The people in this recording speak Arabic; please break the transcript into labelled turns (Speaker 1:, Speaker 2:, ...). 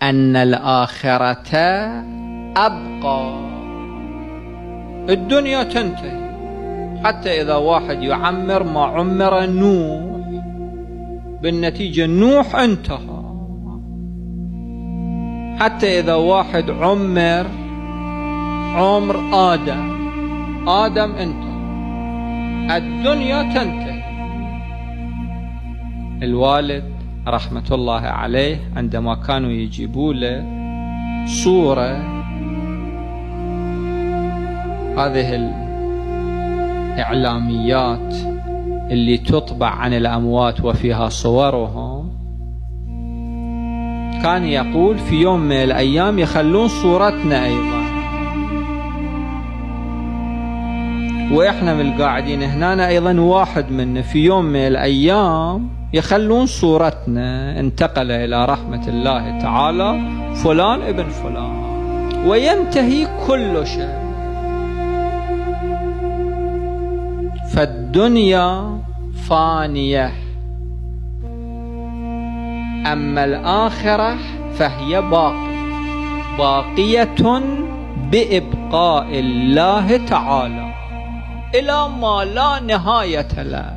Speaker 1: أن الآخرة أبقى. الدنيا تنتهي، حتى إذا واحد يعمر ما عمر نوح، بالنتيجة نوح انتهى. حتى إذا واحد عمر عمر آدم انتهى. الدنيا تنتهي. الوالد رحمة الله عليه عندما كانوا يجيبوا له صورة، هذه الإعلاميات اللي تطبع عن الأموات وفيها صورهم، كان يقول في يوم من الأيام يخلون صورتنا أيضا، وإحنا من القاعدين هنا أيضا واحد منا في يوم من الأيام يخلون صورتنا انتقل إلى رحمة الله تعالى فلان ابن فلان، وينتهي كل شيء. فالدنيا فانية، أما الآخرة فهي باقية بإبقاء الله تعالى إلى ما لا نهاية له.